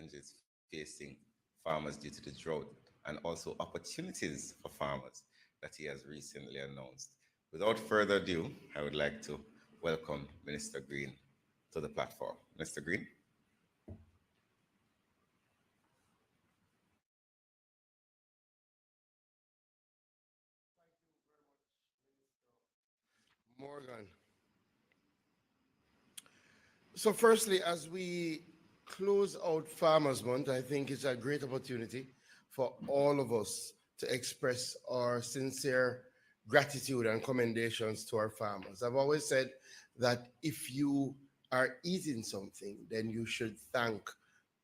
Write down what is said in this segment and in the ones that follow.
challenges facing farmers due to the drought and also opportunities for farmers that he has recently announced. Without further ado, I would like to welcome Minister Green to the platform. Mr. Green? Morgan. So, firstly, as we close out Farmers Month, I think it's a great opportunity for all of us to express our sincere gratitude and commendations to our farmers. I've always said that if you are eating something, then you should thank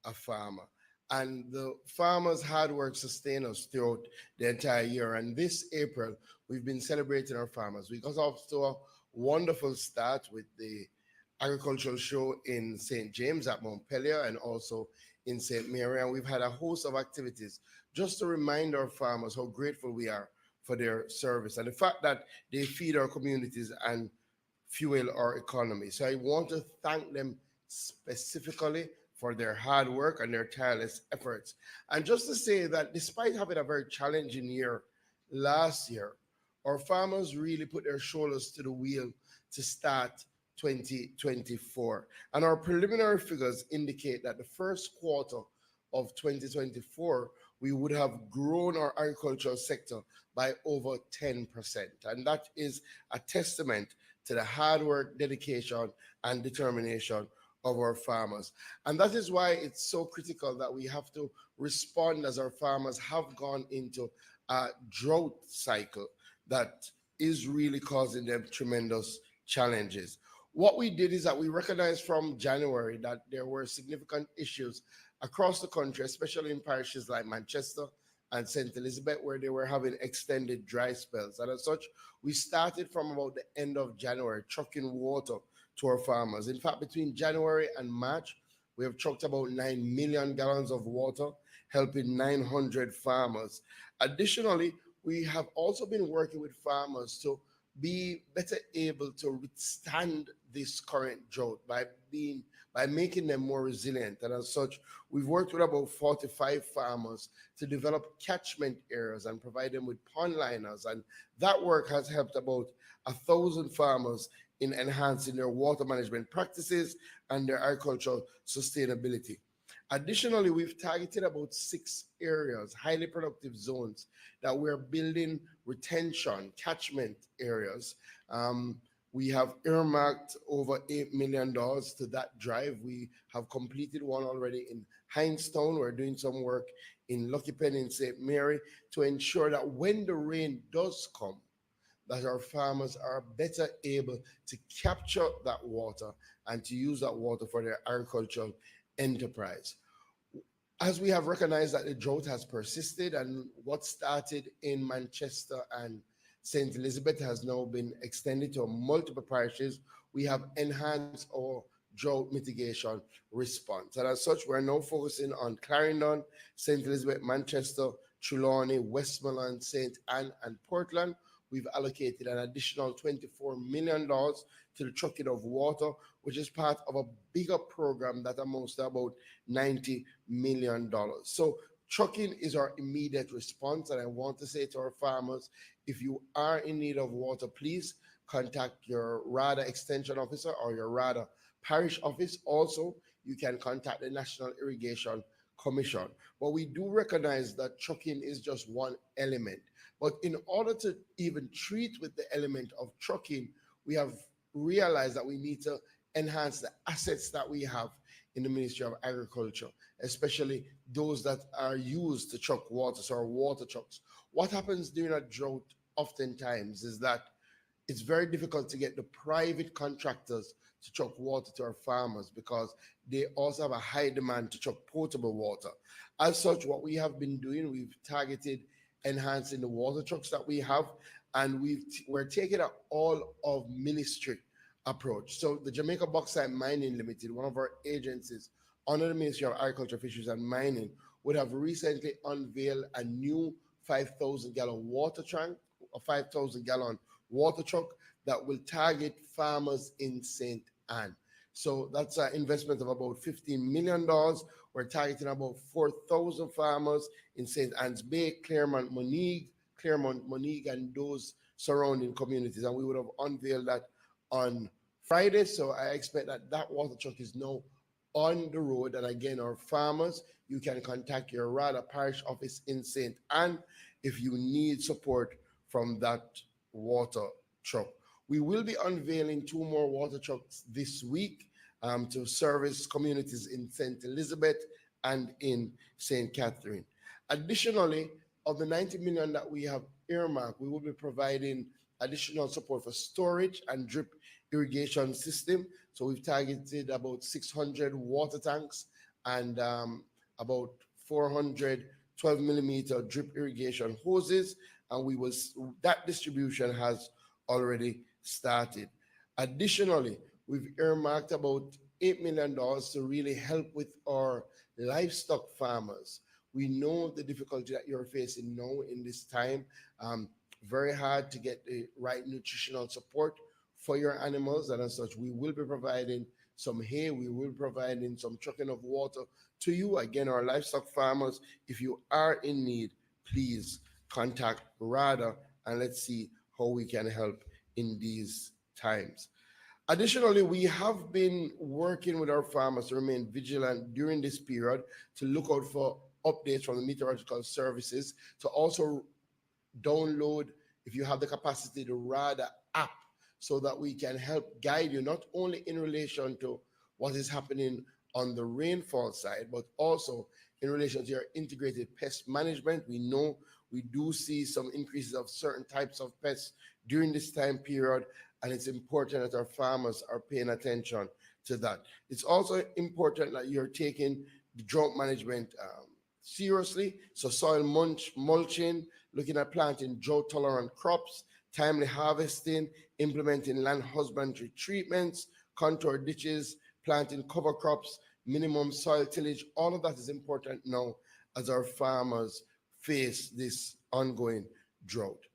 a farmer. And the farmers' hard work sustain us throughout the entire year. And this April, we've been celebrating our farmers. We got off to a wonderful start with the agricultural show in St. James at Montpelier and also in St. Mary. And we've had a host of activities just to remind our farmers how grateful we are for their service and the fact that they feed our communities and fuel our economy. So I want to thank them specifically for their hard work and their tireless efforts. And just to say that despite having a very challenging year last year, our farmers really put their shoulders to the wheel to start 2024. And our preliminary figures indicate that the first quarter of 2024, we would have grown our agricultural sector by over 10%. And that is a testament to the hard work, dedication, and determination of our farmers. And that is why it's so critical that we have to respond as our farmers have gone into a drought cycle that is really causing them tremendous challenges. What we did is that we recognized from January that there were significant issues across the country, especially in parishes like Manchester and St. Elizabeth, where they were having extended dry spells. And as such, we started from about the end of January trucking water to our farmers. In fact, between January and March, we have trucked about 9 million gallons of water, helping 900 farmers. Additionally, we have also been working with farmers to be better able to withstand this current drought by making them more resilient. And as such, we've worked with about 45 farmers to develop catchment areas and provide them with pond liners. And that work has helped about 1,000 farmers in enhancing their water management practices and their agricultural sustainability. Additionally, we've targeted about 6 areas, highly productive zones, that we're building retention, catchment areas. We have earmarked over $8 million to that drive. We have completed one already in Hindstown. We're doing some work in Lucky Pen in St. Mary to ensure that when the rain does come, that our farmers are better able to capture that water and to use that water for their agricultural enterprise. As we have recognized that the drought has persisted and what started in Manchester and St. Elizabeth has now been extended to multiple parishes, we have enhanced our drought mitigation response. And as such, we're now focusing on Clarendon, St. Elizabeth, Manchester, Trelawney, Westmoreland, St. Anne, and Portland. We've allocated an additional $24 million to the trucking of water, which is part of a bigger program that amounts to about $90 million. So trucking is our immediate response. And I want to say to our farmers, if you are in need of water, please contact your RADA extension officer or your RADA parish office. Also, you can contact the National Irrigation Commission. But we do recognize that trucking is just one element. But in order to even treat with the element of trucking, we have realized that we need to enhance the assets that we have in the Ministry of Agriculture, especially those that are used to truck water, so our water trucks. What happens during a drought oftentimes is that it's very difficult to get the private contractors to truck water to our farmers because they also have a high demand to truck potable water. As such, what we have been doing, we've targeted enhancing the water trucks that we have, and we're taking an all of ministry approach. So the Jamaica Bauxite Mining Limited, one of our agencies under the Ministry of Agriculture, Fisheries and Mining, would have recently unveiled a new 5,000-gallon water tank, a 5,000-gallon water truck that will target farmers in St. Anne. So that's an investment of about $15 million. We're targeting about 4,000 farmers in St. Anne's Bay, Claremont, Monique, and those surrounding communities. And we would have unveiled that on Friday. So I expect that that water truck is now on the road. And again, our farmers, you can contact your RADA parish office in St. Anne if you need support from that water truck. We will be unveiling two more water trucks this week to service communities in St. Elizabeth and in St. Catherine. Additionally, of the 90 million that we have earmarked, we will be providing additional support for storage and drip irrigation system. So we've targeted about 600 water tanks and about 400 12 millimeter drip irrigation hoses, and that distribution has already started. Additionally, we've earmarked about $8 million to really help with our livestock farmers. We know the difficulty that you're facing now in this time. Very hard to get the right nutritional support for your animals, and as such, we will be providing some hay, we will be providing some trucking of water to you. Again, our livestock farmers, if you are in need, please contact RADA and let's see how we can help in these times. Additionally, we have been working with our farmers to remain vigilant during this period to look out for updates from the meteorological services, to also download, if you have the capacity, the RADA app, so that we can help guide you not only in relation to what is happening on the rainfall side, but also in relation to your integrated pest management. We know we do see some increases of certain types of pests during this time period, and it's important that our farmers are paying attention to that. It's also important that you're taking the drought management seriously. So soil mulching, looking at planting drought-tolerant crops, timely harvesting, implementing land husbandry treatments, contour ditches, planting cover crops, minimum soil tillage. All of that is important now as our farmers face this ongoing drought.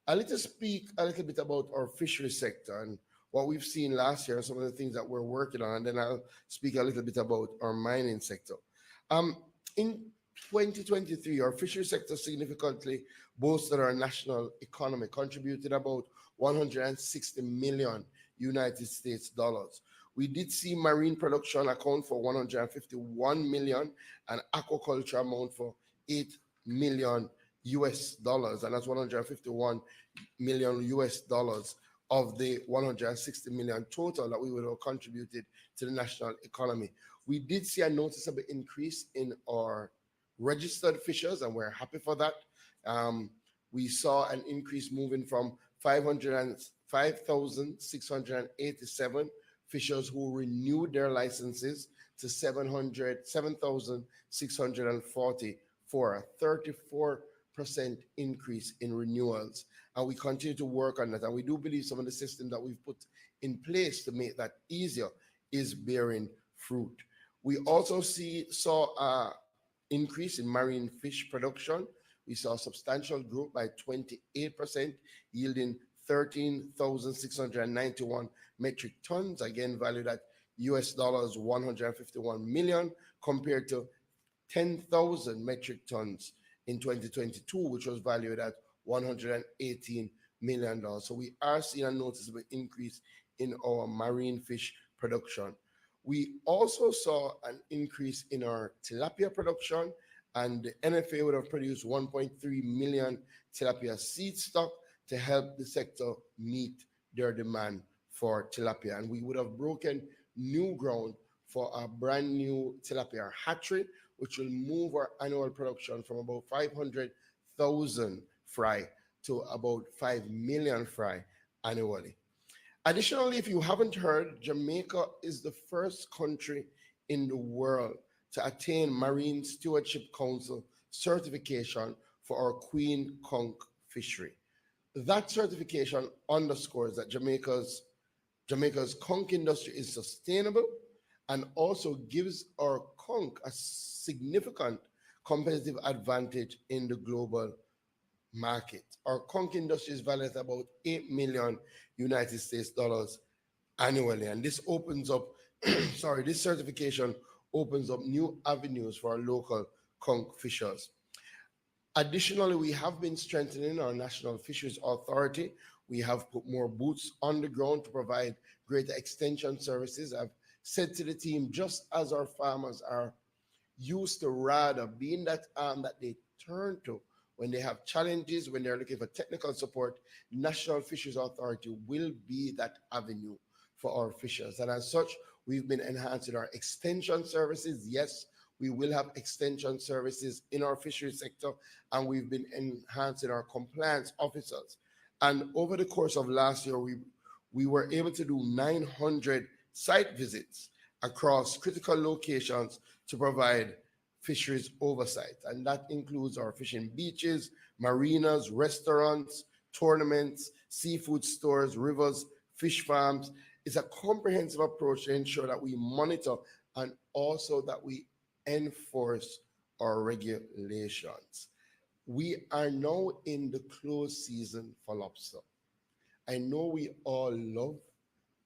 I'll speak a little bit about our fishery sector and what we've seen last year and some of the things that we're working on, and then I'll speak a little bit about our mining sector. In 2023, our fishery sector significantly boosted our national economy, contributed about 160 million United States dollars. We did see marine production account for 151 million and aquaculture amount for 8 million US dollars, and that's 151 million US dollars of the 160 million total that we would have contributed to the national economy. We did see a noticeable increase in our registered fishers, and we're happy for that. We saw an increase moving from 505,687 fishers who renewed their licenses to 7,640 for a 34% increase in renewals. And we continue to work on that. And we do believe some of the system that we've put in place to make that easier is bearing fruit. We also saw an increase in marine fish production. We saw substantial growth by 28%, yielding 13,691 metric tons, again valued at US dollars 151 million, compared to 10,000 metric tons in 2022, which was valued at $118 million. So we are seeing a noticeable increase in our marine fish production. We also saw an increase in our tilapia production, and the NFA would have produced 1.3 million tilapia seed stock to help the sector meet their demand for tilapia. And we would have broken new ground for a brand new tilapia hatchery, which will move our annual production from about 500,000 fry to about 5 million fry annually. Additionally, if you haven't heard, Jamaica is the first country in the world to attain Marine Stewardship Council certification for our Queen Conch fishery. That certification underscores that Jamaica's conch industry is sustainable and also gives our conch a significant competitive advantage in the global market. Our conch industry is valued at about 8 million United States dollars annually, and this opens up, this certification opens up new avenues for our local conch fishers. Additionally, we have been strengthening our National Fisheries Authority. We have put more boots on the ground to provide greater extension services. I've said to the team, just as our farmers are used to rather being that arm that they turn to when they have challenges, when they're looking for technical support, National Fisheries Authority will be that avenue for our fishers. And as such, we've been enhancing our extension services. Yes, we will have extension services in our fishery sector, and we've been enhancing our compliance officers. And over the course of last year, we were able to do 900 site visits across critical locations to provide fisheries oversight. And that includes our fishing beaches, marinas, restaurants, tournaments, seafood stores, rivers, fish farms. It's a comprehensive approach to ensure that we monitor and also that we enforce our regulations. We are now in the close season for lobster. I know we all love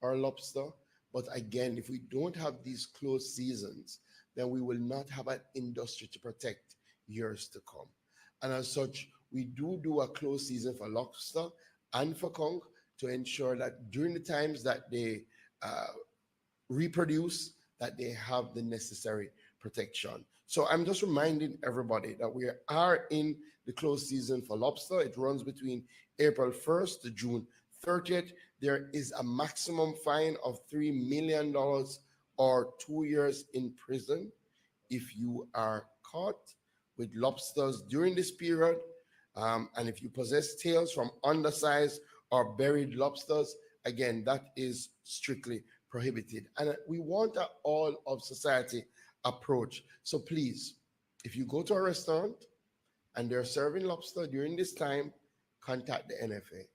our lobster, but again, if we don't have these closed seasons, then we will not have an industry to protect years to come. And as such, we do a closed season for lobster and for conch to ensure that during the times that they uh, reproduce, that they have the necessary protection. So I'm just reminding everybody that we are in the closed season for lobster. It runs between April 1st to June 30th. There is a maximum fine of $3 million or 2 years in prison if you are caught with lobsters during this period. And if you possess tails from undersized or buried lobsters, again, that is strictly prohibited. And we want an all of society approach. So please, if you go to a restaurant and they're serving lobster during this time, contact the NFA.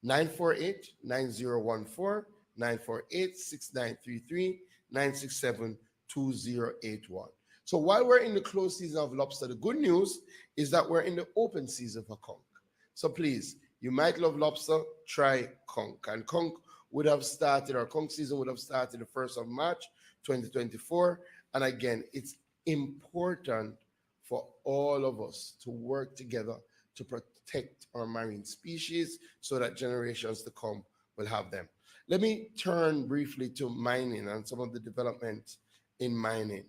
948-9014, 948-6933, 967-2081. So while we're in the closed season of lobster, the good news is that we're in the open season for conch. So please, you might love lobster, try conch. And conch would have started, our conch season would have started the 1st of March, 2024. And again, it's important for all of us to work together to protect our marine species so that generations to come will have them. Let me turn briefly to mining and some of the development in mining.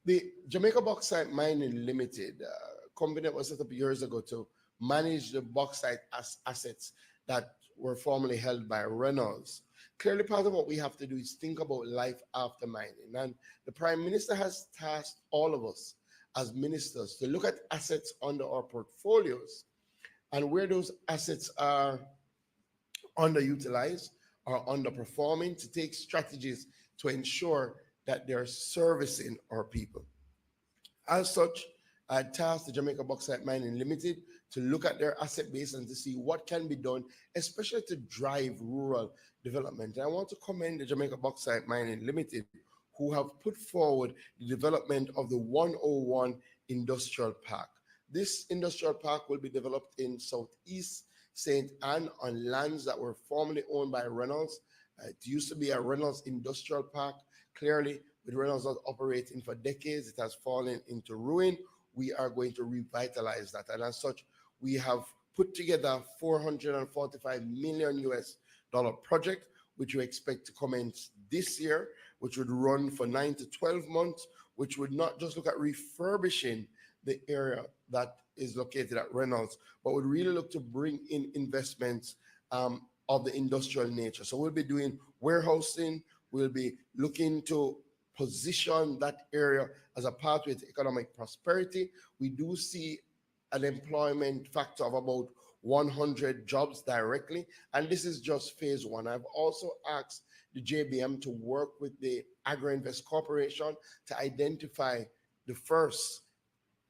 The Jamaica Bauxite Mining Limited, company that was set up years ago to manage the bauxite assets that were formerly held by Reynolds. Clearly, part of what we have to do is think about life after mining. And the Prime Minister has tasked all of us as ministers to look at assets under our portfolios and where those assets are underutilized or underperforming to take strategies to ensure that they're servicing our people. As such, I tasked the Jamaica Bauxite Mining Limited to look at their asset base and to see what can be done, especially to drive rural development. And I want to commend the Jamaica Bauxite Mining Limited, who have put forward the development of the 101 Industrial Park. This industrial park will be developed in Southeast St. Anne on lands that were formerly owned by Reynolds. It used to be a Reynolds Industrial Park. Clearly, with Reynolds not operating for decades, it has fallen into ruin. We are going to revitalize that. And as such, we have put together 445 million US dollar project, which we expect to commence this year, which would run for 9 to 12 months, which would not just look at refurbishing the area that is located at Reynolds, but would really look to bring in investments of the industrial nature. So we'll be doing warehousing, we'll be looking to position that area as a pathway to economic prosperity. We do see an employment factor of about 100 jobs directly, and this is just phase one. I've also asked the JBM to work with the Agro-Invest Corporation to identify the first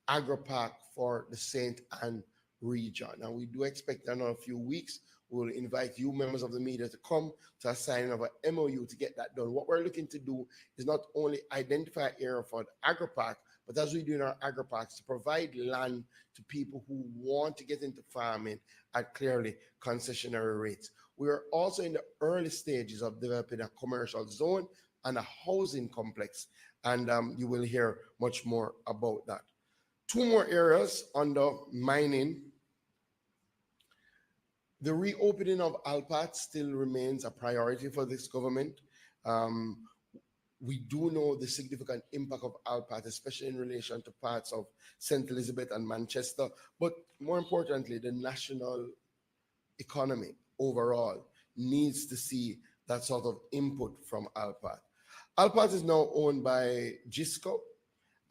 agri-park for the St. Anne region. And we do expect that in a few weeks, we'll invite you members of the media to come to a signing of an MOU to get that done. What we're looking to do is not only identify an area for the agri-park, but as we do in our agri-parks, to provide land to people who want to get into farming at clearly concessionary rates. We are also in the early stages of developing a commercial zone and a housing complex and you will hear much more about that. Two more areas under mining. The reopening of Alpat still remains a priority for this government. Um, we do know the significant impact of Alpat, especially in relation to parts of St. Elizabeth and Manchester, but more importantly, the national economy overall needs to see that sort of input from Alpat. Alpat is now owned by Gisco,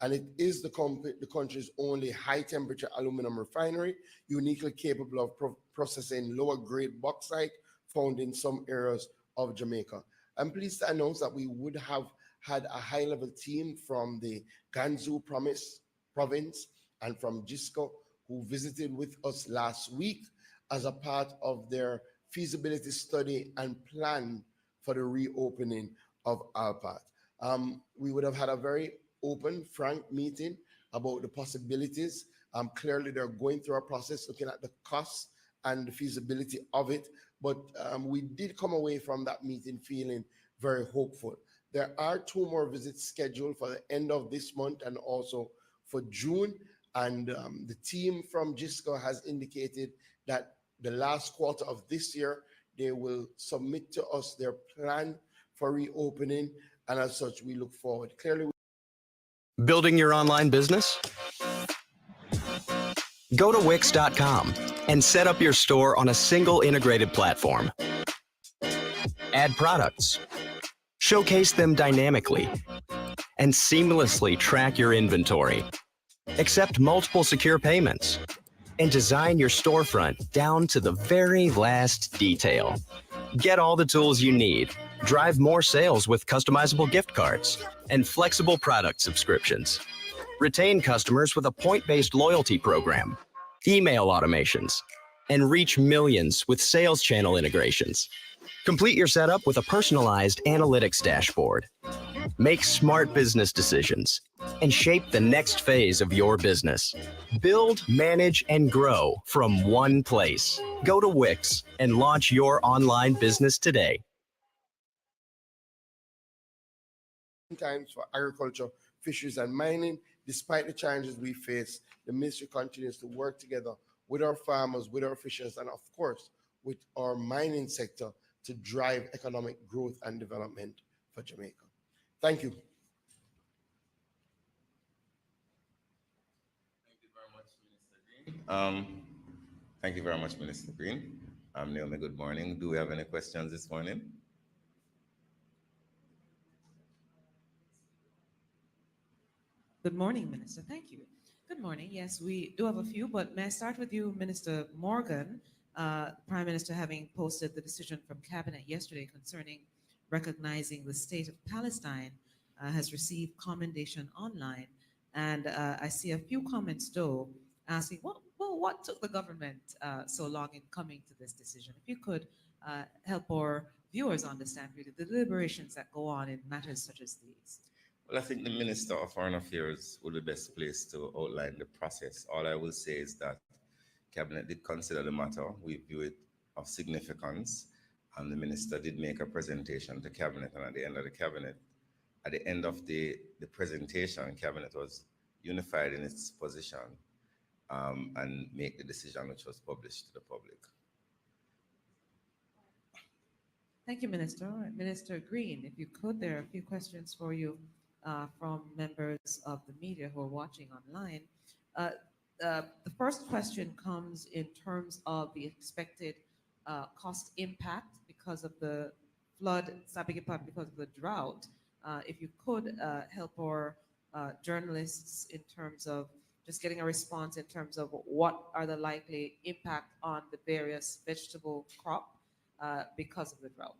and it is the country's only high temperature aluminum refinery, uniquely capable of processing lower grade bauxite found in some areas of Jamaica. I'm pleased to announce that we would have had a high level team from the Gansu province and from Gisco who visited with us last week as a part of their feasibility study and plan for the reopening of Alpat. We would have had a very open, frank meeting about the possibilities. Clearly, they're going through a process looking at the costs and the feasibility of it. But we did come away from that meeting feeling very hopeful. There are two more visits scheduled for the end of this month and also for June. And the team from Gisco has indicated that the last quarter of this year, they will submit to us their plan for reopening. And as such, we look forward. Clearly, Building your online business? Go to Wix.com and set up your store on a single integrated platform. Add products, showcase them dynamically, and seamlessly track your inventory. Accept multiple secure payments and design your storefront down to the very last detail. Get all the tools you need. Drive more sales with customizable gift cards and flexible product subscriptions. Retain customers with a point-based loyalty program, email automations, and reach millions with sales channel integrations. Complete your setup with a personalized analytics dashboard. Make smart business decisions and shape the next phase of your business. Build, manage, and grow from one place. Go to Wix and launch your online business today. times for agriculture, fisheries, and mining. Despite the challenges we face, the ministry continues to work together with our farmers, with our fishers, and of course, with our mining sector to drive economic growth and development for Jamaica. Thank you. Thank you very much, Minister Green. Naomi, good morning. Do we have any questions this morning? Good morning, Minister. Thank you. Good morning. Yes, we do have a few, but may I start with you, Minister Morgan? Prime Minister, having posted the decision from Cabinet yesterday concerning recognizing the state of Palestine, has received commendation online. And I see a few comments, though, asking, what took the government so long in coming to this decision? If you could help our viewers understand really the deliberations that go on in matters such as these. Well, I think the Minister of Foreign Affairs will be best placed to outline the process. All I will say is that Cabinet did consider the matter. We view it of significance, and the Minister did make a presentation to Cabinet. And at the end of the presentation, Cabinet was unified in its position and make the decision which was published to the public. Thank you, Minister. All right, Minister Green, if you could, there are a few questions for you from members of the media who are watching online. The first question comes in terms of the expected cost impact because of the flood, because of the drought. If you could help our journalists in terms of just getting a response in terms of what are the likely impact on the various vegetable crop because of the drought.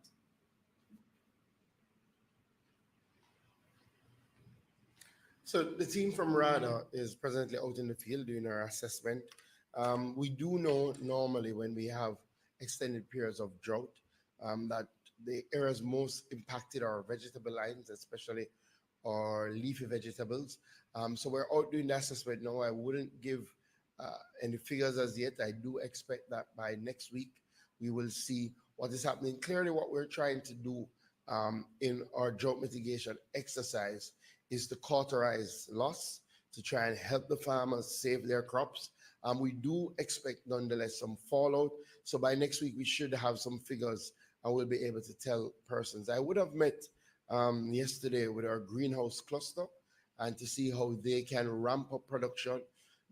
So the team from RADA is presently out in the field doing our assessment. We do know normally when we have extended periods of drought that the areas most impacted are vegetable lines, especially our leafy vegetables. So we're out doing the assessment now. I wouldn't give any figures as yet. I do expect that by next week we will see what is happening. Clearly, what we're trying to do in our drought mitigation exercise is to cauterize loss to try and help the farmers save their crops. We do expect nonetheless some fallout. So by next week, we should have some figures and we'll be able to tell persons. I would have met yesterday with our greenhouse cluster and to see how they can ramp up production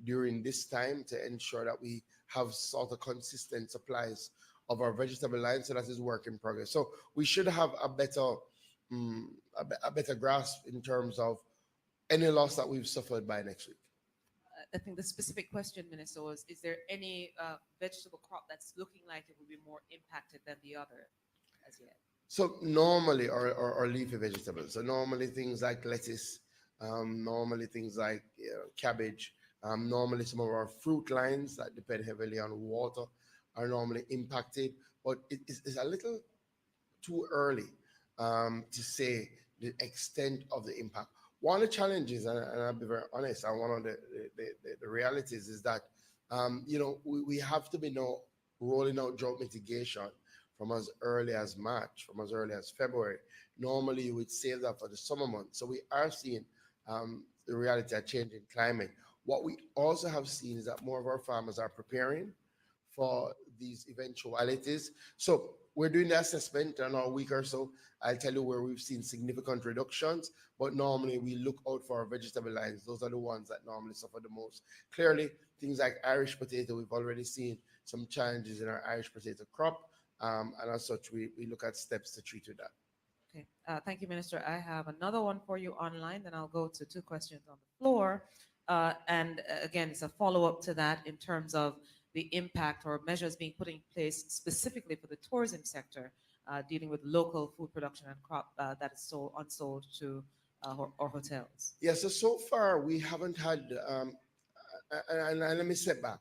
during this time to ensure that we have sort of consistent supplies of our vegetable line. So that is work in progress. So we should have a better a better grasp in terms of any loss that we've suffered by next week. I think the specific question, Minister, was: is there any vegetable crop that's looking like it will be more impacted than the other as yet? So normally, or leafy vegetables. So normally things like lettuce, normally things like cabbage, normally some of our fruit lines that depend heavily on water are normally impacted. But it's a little too early to say the extent of the impact. One of the challenges, and I'll be very honest, and one of the realities is that, we have to be now rolling out drought mitigation from as early as March, from as early as February. Normally, you would save that for the summer months. So we are seeing the reality of changing climate. What we also have seen is that more of our farmers are preparing for these eventualities. So we're doing the assessment in a week or so. I'll tell you where we've seen significant reductions, but normally we look out for our vegetable lines. Those are the ones that normally suffer the most. Clearly, things like Irish potato, we've already seen some challenges in our Irish potato crop. And as such, we look at steps to treat with that. Okay, thank you, Minister. I have another one for you online, then I'll go to two questions on the floor. And again, it's a follow-up to that in terms of the impact or measures being put in place specifically for the tourism sector, dealing with local food production and crop that is sold unsold to or hotels. Yeah, so far we haven't had, and let me step back.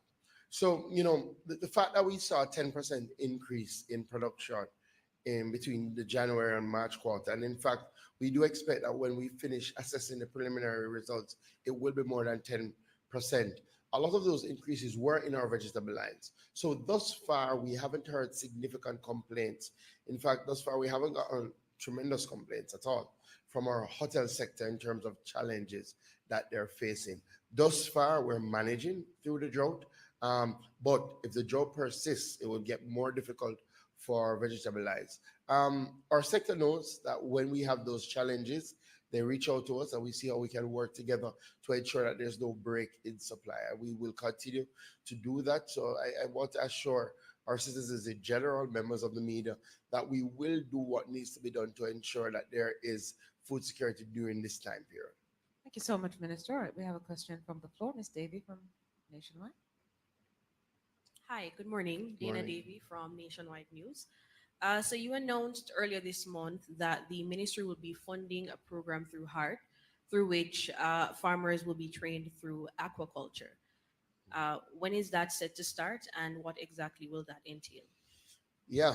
So, the fact that we saw a 10% increase in production in between the January and March quarter, and in fact, we do expect that when we finish assessing the preliminary results, it will be more than 10%. A lot of those increases were in our vegetable lines. So thus far, we haven't heard significant complaints. In fact, thus far, we haven't gotten tremendous complaints at all from our hotel sector in terms of challenges that they're facing. Thus far, we're managing through the drought. But if the drought persists, it will get more difficult for vegetable lines. Our sector knows that when we have those challenges, they reach out to us and we see how we can work together to ensure that there's no break in supply. And we will continue to do that. So I want to assure our citizens in general, members of the media, that we will do what needs to be done to ensure that there is food security during this time period. Thank you so much, Minister. All right, we have a question from the floor. Ms. Davy from Nationwide. Hi, good morning. Dana Morning. Davy from Nationwide News. So you announced earlier this month that the ministry will be funding a program through HEART, through which farmers will be trained through aquaculture. When is that set to start, and what exactly will that entail? Yeah,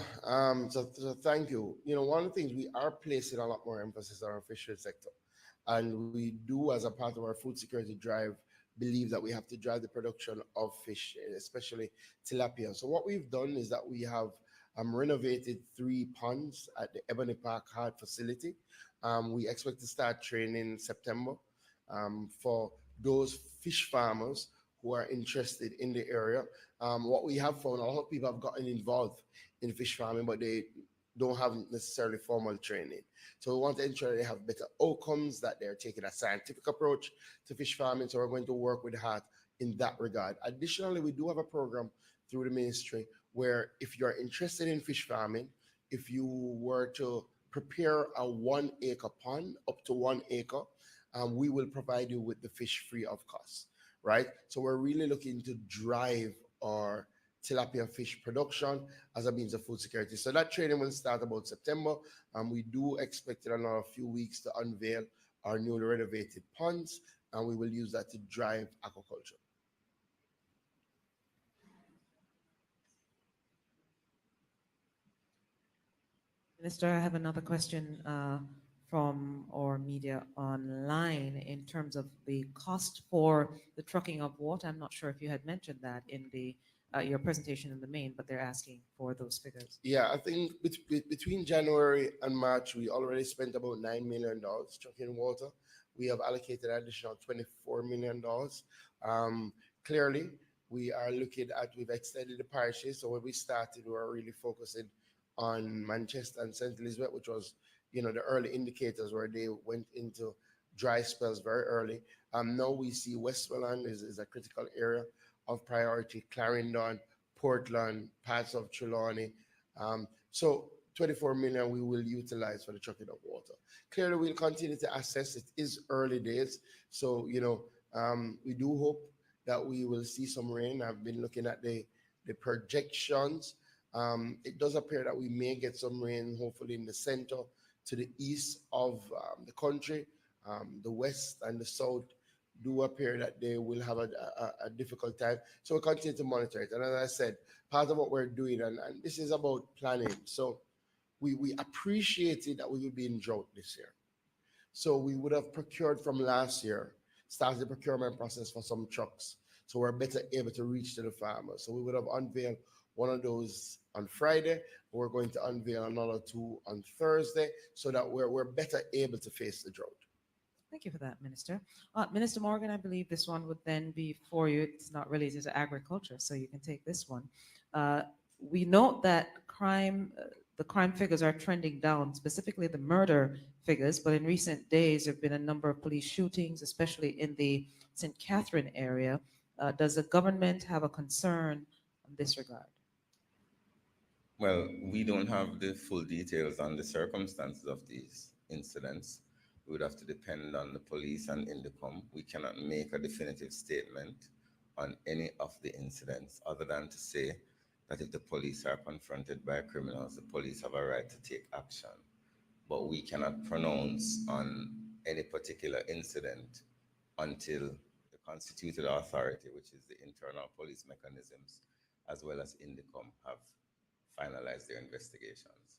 so thank you. One of the things we are placing a lot more emphasis on our fishery sector. And we do, as a part of our food security drive, believe that we have to drive the production of fish, especially tilapia. So what we've done is that we have renovated 3 ponds at the Ebony Park Hard facility. We expect to start training in September for those fish farmers who are interested in the area. What we have found, a lot of people have gotten involved in fish farming, but they don't have necessarily formal training. So we want to ensure they have better outcomes, that they're taking a scientific approach to fish farming. So we're going to work with HEART in that regard. Additionally, we do have a program through the ministry where if you're interested in fish farming, if you were to prepare a 1-acre pond, up to 1 acre, we will provide you with the fish free of cost, right? So we're really looking to drive our tilapia fish production as a means of food security. So that training will start about September, and we do expect in another few weeks to unveil our newly renovated ponds, and we will use that to drive aquaculture. Minister, I have another question from our media online in terms of the cost for the trucking of water. I'm not sure if you had mentioned that in the your presentation in the main, but they're asking for those figures. Yeah, I think between January and March, we already spent about $9 million trucking water. we have allocated an additional $24 million. Clearly, we are looking at, we've extended the parishes. So when we started, we were really focusing on Manchester and St. Elizabeth, which was, the early indicators where they went into dry spells very early. Now we see Westmoreland is a critical area of priority, Clarendon, Portland, parts of Trelawney. So 24 million we will utilize for the trucking of water. Clearly, we'll continue to assess. It is early days. So, we do hope that we will see some rain. I've been looking at the projections. It does appear that we may get some rain, hopefully in the center to the east of the country. The west and the south do appear that they will have a difficult time. So we'll continue to monitor it. And as I said, part of what we're doing, and this is about planning. So we appreciated that we would be in drought this year. So we would have procured from last year, started the procurement process for some trucks. So we're better able to reach to the farmers. So we would have unveiled one of those on Friday. We're going to unveil another two on Thursday so that we're better able to face the drought. Thank you for that, Minister. Minister Morgan, I believe this one would then be for you. It's not related to agriculture, so you can take this one. We note that the crime figures are trending down, specifically the murder figures, but in recent days, there have been a number of police shootings, especially in the St. Catherine area. Does the government have a concern in this regard? Well, we don't have the full details on the circumstances of these incidents. We would have to depend on the police and Indicom. We cannot make a definitive statement on any of the incidents other than to say that if the police are confronted by criminals, the police have a right to take action. But we cannot pronounce on any particular incident until the constituted authority, which is the internal police mechanisms, as well as Indicom, have finalized their investigations.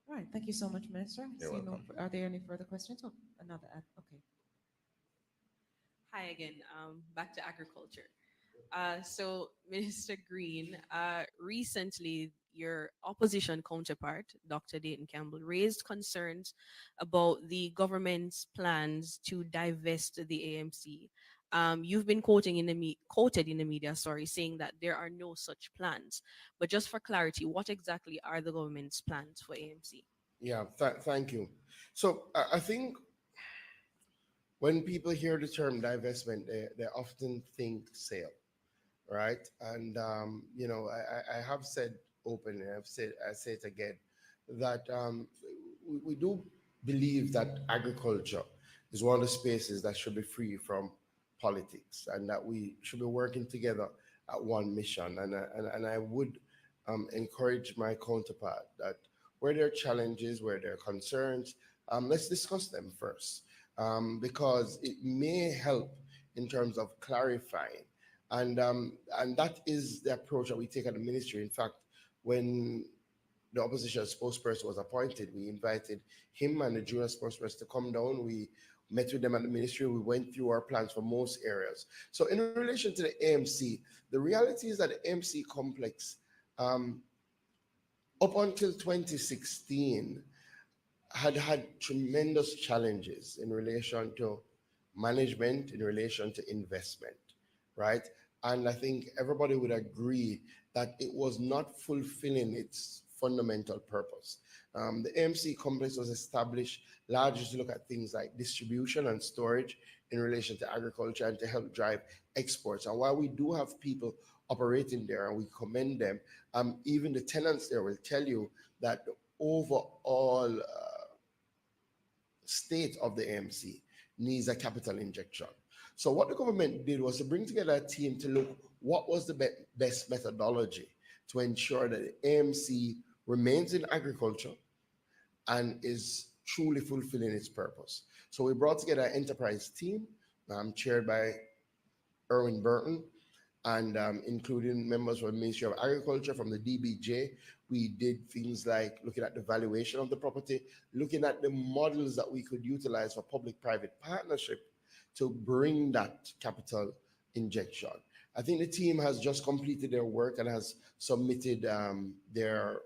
All right, thank you so much, Minister. I You're see welcome. are there any further questions? Oh, another, okay. Hi again. Back to agriculture. So, Minister Green, recently your opposition counterpart, Dr. Dayton Campbell, raised concerns about the government's plans to divest the AMC. You've been quoted in the media, saying that there are no such plans. But just for clarity, what exactly are the government's plans for AMC? Yeah, thank you. So I think when people hear the term divestment, they often think sale, right? And I have said openly, I say it again, that we do believe that agriculture is one of the spaces that should be free from politics, and that we should be working together at one mission. And I would encourage my counterpart that where there are challenges, where there are concerns, let's discuss them first, because it may help in terms of clarifying. And that is the approach that we take at the ministry. In fact, when the opposition spokesperson was appointed, we invited him and the junior spokesperson to come down. We met with them at the ministry. We went through our plans for most areas. So in relation to the AMC, the reality is that the AMC complex, up until 2016, had tremendous challenges in relation to management, in relation to investment, right? And I think everybody would agree that it was not fulfilling its fundamental purpose. The AMC complex was established largely to look at things like distribution and storage in relation to agriculture and to help drive exports. And while we do have people operating there and we commend them, even the tenants there will tell you that the overall state of the AMC needs a capital injection. So what the government did was to bring together a team to look what was the best methodology to ensure that the AMC remains in agriculture and is truly fulfilling its purpose. So we brought together an enterprise team chaired by Erwin Burton, and including members from the Ministry of Agriculture, from the DBJ. We did things like looking at the valuation of the property, looking at the models that we could utilize for public-private partnership to bring that capital injection. I think the team has just completed their work and has submitted their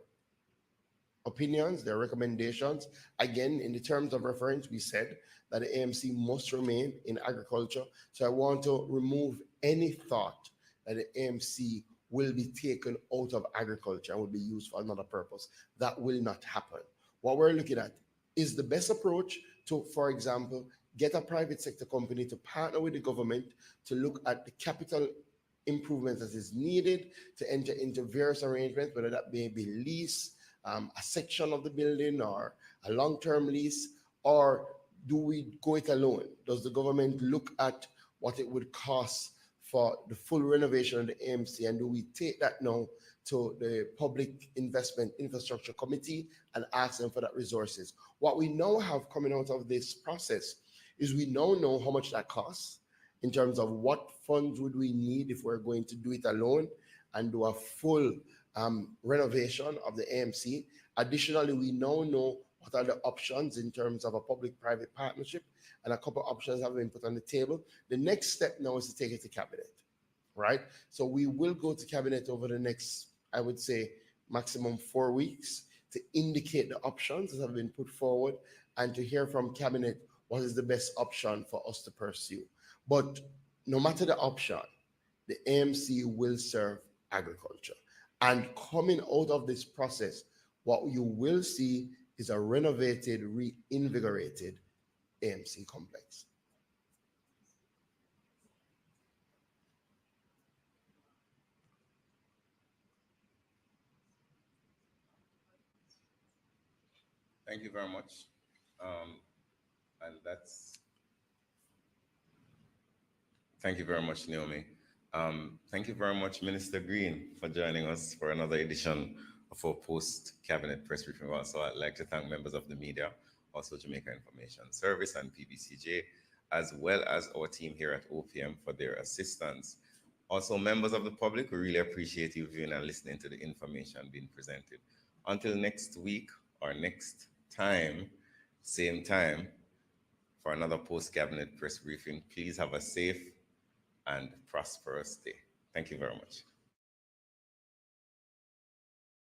opinions, their recommendations. Again, in the terms of reference, we said that the AMC must remain in agriculture. So I want to remove any thought that the AMC will be taken out of agriculture and will be used for another purpose. That will not happen. What we're looking at is the best approach to, for example, get a private sector company to partner with the government to look at the capital improvements that is needed to enter into various arrangements, whether that may be lease, a section of the building, or a long-term lease, or do we go it alone? Does the government look at what it would cost for the full renovation of the AMC, and do we take that now to the Public Investment Infrastructure Committee and ask them for that resources? What we now have coming out of this process is we now know how much that costs in terms of what funds would we need if we're going to do it alone and do a full renovation of the AMC. Additionally, we now know what are the options in terms of a public-private partnership, and a couple of options have been put on the table. The next step now is to take it to cabinet, right? So we will go to cabinet over the next, I would say, maximum 4 weeks to indicate the options that have been put forward and to hear from cabinet what is the best option for us to pursue. But no matter the option, the AMC will serve agriculture. And coming out of this process, what you will see is a renovated, reinvigorated AMC complex. Thank you very much. And that's Thank you very much, Naomi. Thank you very much, Minister Green, for joining us for another edition of our post-cabinet press briefing. Also, I'd like to thank members of the media, also Jamaica Information Service and PBCJ, as well as our team here at OPM for their assistance. Also, members of the public, we really appreciate you viewing and listening to the information being presented. Until next week or next time, same time, for another post-cabinet press briefing, please have a safe and prosperous day. Thank you very much.